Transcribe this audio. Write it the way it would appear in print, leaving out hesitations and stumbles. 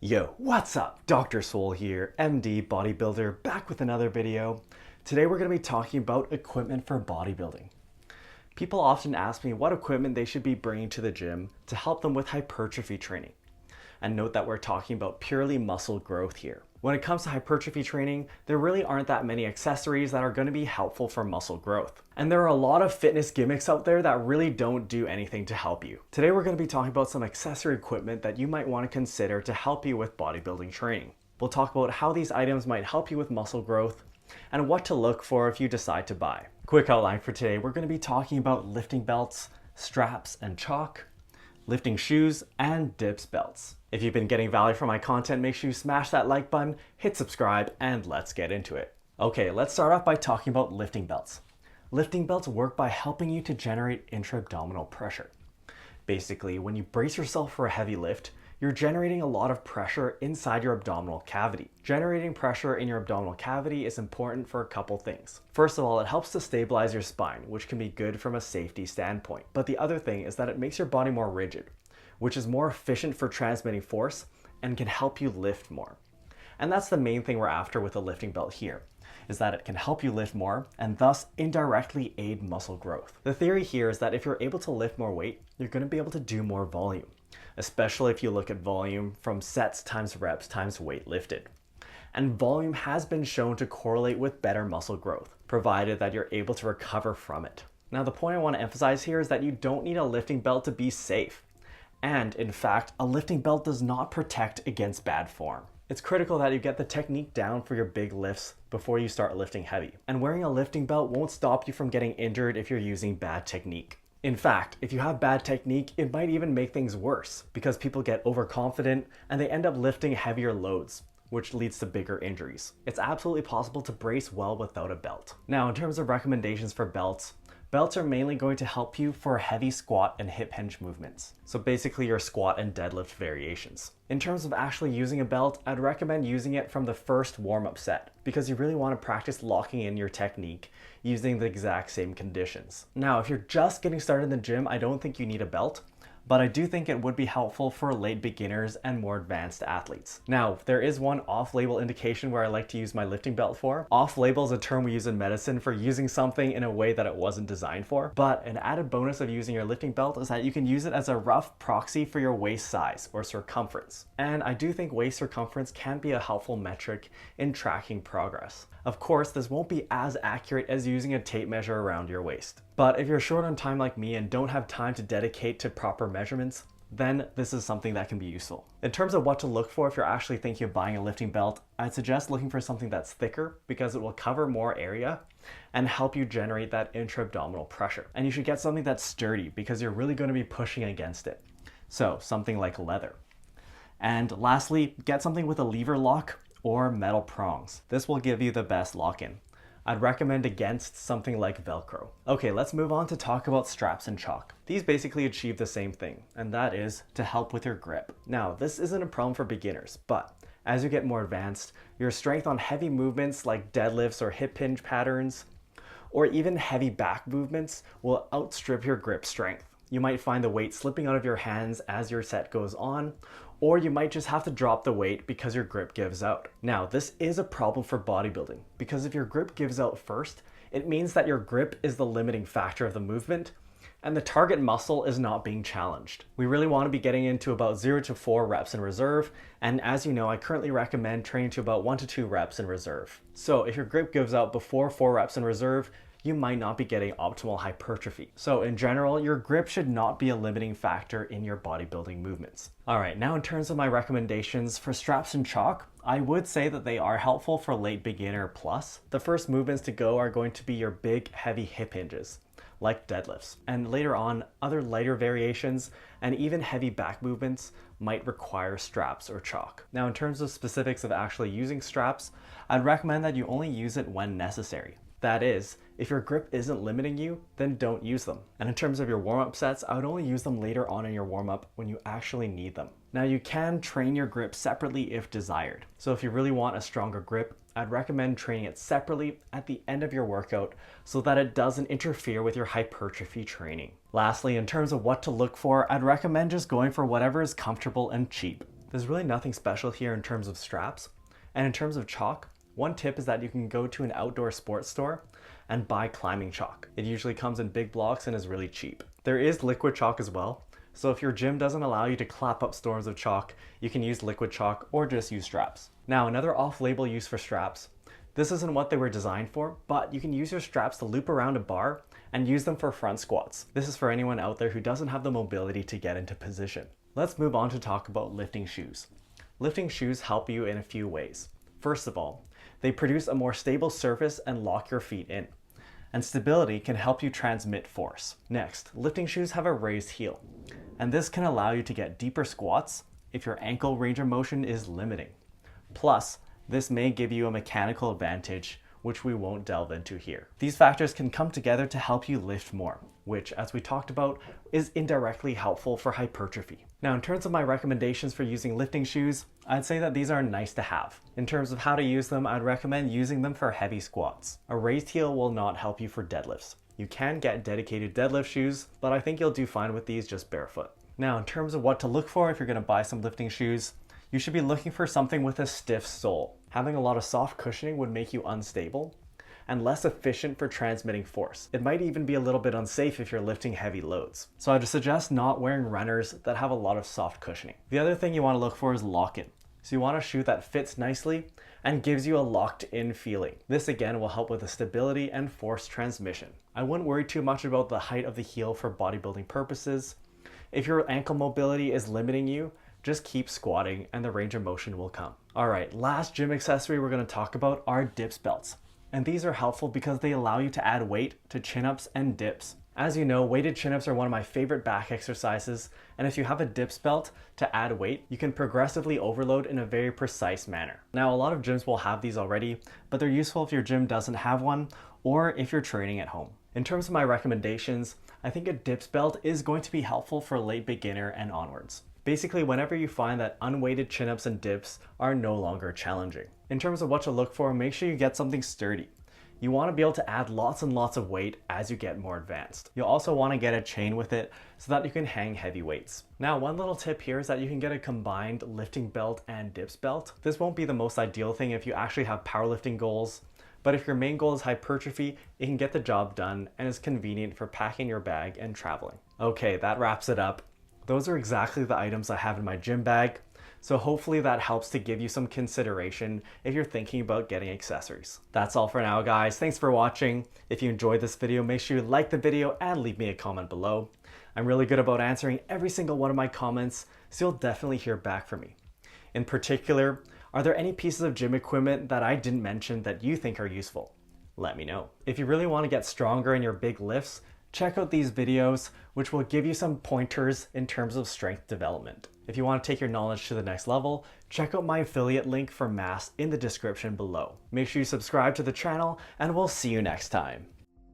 Yo, what's up? Dr. Swole here, MD bodybuilder, back with another video. Today we're going to be talking about equipment for bodybuilding. People often ask me what equipment they should be bringing to the gym to help them with hypertrophy training. And note that we're talking about purely muscle growth here. When it comes to hypertrophy training, there really aren't that many accessories that are going to be helpful for muscle growth. And there are a lot of fitness gimmicks out there that really don't do anything to help you. Today we're going to be talking about some accessory equipment that you might want to consider to help you with bodybuilding training. We'll talk about how these items might help you with muscle growth and what to look for if you decide to buy. Quick outline for today, we're going to be talking about lifting belts, straps and chalk, lifting shoes, and dips belts. If you've been getting value from my content, make sure you smash that like button, hit subscribe, and let's get into it. Okay, let's start off by talking about lifting belts. Lifting belts work by helping you to generate intra-abdominal pressure. Basically, when you brace yourself for a heavy lift, you're generating a lot of pressure inside your abdominal cavity. Generating pressure in your abdominal cavity is important for a couple things. First of all, it helps to stabilize your spine, which can be good from a safety standpoint. But the other thing is that it makes your body more rigid, which is more efficient for transmitting force and can help you lift more. And that's the main thing we're after with a lifting belt here, is that it can help you lift more and thus indirectly aid muscle growth. The theory here is that if you're able to lift more weight, you're going to be able to do more volume, especially if you look at volume from sets times reps times weight lifted. And volume has been shown to correlate with better muscle growth, provided that you're able to recover from it. Now, the point I want to emphasize here is that you don't need a lifting belt to be safe. And in fact, a lifting belt does not protect against bad form. It's critical that you get the technique down for your big lifts before you start lifting heavy. And wearing a lifting belt won't stop you from getting injured if you're using bad technique. In fact, if you have bad technique, it might even make things worse because people get overconfident and they end up lifting heavier loads, which leads to bigger injuries. It's absolutely possible to brace well without a belt. Now, in terms of recommendations for belts, belts are mainly going to help you for heavy squat and hip hinge movements. So basically your squat and deadlift variations. In terms of actually using a belt, I'd recommend using it from the first warm-up set because you really want to practice locking in your technique using the exact same conditions. Now, if you're just getting started in the gym, I don't think you need a belt, but I do think it would be helpful for late beginners and more advanced athletes. Now, there is one off-label indication where I like to use my lifting belt for. Off-label is a term we use in medicine for using something in a way that it wasn't designed for, but an added bonus of using your lifting belt is that you can use it as a rough proxy for your waist size or circumference. And I do think waist circumference can be a helpful metric in tracking progress. Of course, this won't be as accurate as using a tape measure around your waist. But if you're short on time like me and don't have time to dedicate to proper measurements, then this is something that can be useful. In terms of what to look for if you're actually thinking of buying a lifting belt, I'd suggest looking for something that's thicker because it will cover more area and help you generate that intra-abdominal pressure. And you should get something that's sturdy because you're really going to be pushing against it. So something like leather. And lastly, get something with a lever lock or metal prongs. This will give you the best lock-in. I'd recommend against something like Velcro. Okay, let's move on to talk about straps and chalk. These basically achieve the same thing, and that is to help with your grip. Now, this isn't a problem for beginners, but as you get more advanced, your strength on heavy movements like deadlifts or hip hinge patterns, or even heavy back movements will outstrip your grip strength. You might find the weight slipping out of your hands as your set goes on, or you might just have to drop the weight because your grip gives out. Now, this is a problem for bodybuilding because if your grip gives out first, it means that your grip is the limiting factor of the movement and the target muscle is not being challenged. We really want to be getting into about 0 to 4 reps in reserve, and as you know, I currently recommend training to about 1 to 2 reps in reserve. So if your grip gives out before 4 reps in reserve, you might not be getting optimal hypertrophy. So in general, your grip should not be a limiting factor in your bodybuilding movements. All right, now in terms of my recommendations for straps and chalk, I would say that they are helpful for late beginner plus. The first movements to go are going to be your big heavy hip hinges, like deadlifts. And later on, other lighter variations and even heavy back movements might require straps or chalk. Now in terms of specifics of actually using straps, I'd recommend that you only use it when necessary. That is, if your grip isn't limiting you, then don't use them. And in terms of your warm-up sets, I would only use them later on in your warm-up when you actually need them. Now you can train your grip separately if desired. So if you really want a stronger grip, I'd recommend training it separately at the end of your workout so that it doesn't interfere with your hypertrophy training. Lastly, in terms of what to look for, I'd recommend just going for whatever is comfortable and cheap. There's really nothing special here in terms of straps. And in terms of chalk, one tip is that you can go to an outdoor sports store and buy climbing chalk. It usually comes in big blocks and is really cheap. There is liquid chalk as well. So if your gym doesn't allow you to clap up storms of chalk, you can use liquid chalk or just use straps. Now, another off-label use for straps. This isn't what they were designed for, but you can use your straps to loop around a bar and use them for front squats. This is for anyone out there who doesn't have the mobility to get into position. Let's move on to talk about lifting shoes. Lifting shoes help you in a few ways. First of all, they produce a more stable surface and lock your feet in. And stability can help you transmit force. Next, lifting shoes have a raised heel, and this can allow you to get deeper squats if your ankle range of motion is limiting. Plus, this may give you a mechanical advantage, which we won't delve into here. These factors can come together to help you lift more, which, as we talked about, is indirectly helpful for hypertrophy. Now, in terms of my recommendations for using lifting shoes, I'd say that these are nice to have. In terms of how to use them, I'd recommend using them for heavy squats. A raised heel will not help you for deadlifts. You can get dedicated deadlift shoes, but I think you'll do fine with these just barefoot. Now, in terms of what to look for if you're gonna buy some lifting shoes, you should be looking for something with a stiff sole. Having a lot of soft cushioning would make you unstable and less efficient for transmitting force. It might even be a little bit unsafe if you're lifting heavy loads. So I'd suggest not wearing runners that have a lot of soft cushioning. The other thing you wanna look for is lock-in. So you want a shoe that fits nicely and gives you a locked in feeling. This again will help with the stability and force transmission. I wouldn't worry too much about the height of the heel for bodybuilding purposes. If your ankle mobility is limiting you, just keep squatting and the range of motion will come. All right, last gym accessory we're gonna talk about are dips belts. And these are helpful because they allow you to add weight to chin-ups and dips. As you know, weighted chin-ups are one of my favorite back exercises, and if you have a dips belt to add weight, you can progressively overload in a very precise manner. Now, a lot of gyms will have these already, but they're useful if your gym doesn't have one, or if you're training at home. In terms of my recommendations, I think a dips belt is going to be helpful for late beginner and onwards. Basically, whenever you find that unweighted chin-ups and dips are no longer challenging. In terms of what to look for, make sure you get something sturdy. You want to be able to add lots and lots of weight as you get more advanced. You'll also want to get a chain with it so that you can hang heavy weights. Now, one little tip here is that you can get a combined lifting belt and dips belt. This won't be the most ideal thing if you actually have powerlifting goals, but if your main goal is hypertrophy, it can get the job done and is convenient for packing your bag and traveling. Okay, that wraps it up. Those are exactly the items I have in my gym bag. So hopefully that helps to give you some consideration if you're thinking about getting accessories. That's all for now, guys. Thanks for watching. If you enjoyed this video, make sure you like the video and leave me a comment below. I'm really good about answering every single one of my comments, so you'll definitely hear back from me. In particular, are there any pieces of gym equipment that I didn't mention that you think are useful? Let me know. If you really want to get stronger in your big lifts, check out these videos, which will give you some pointers in terms of strength development. If you want to take your knowledge to the next level, check out my affiliate link for mass in the description below. Make sure you subscribe to the channel, and we'll see you next time.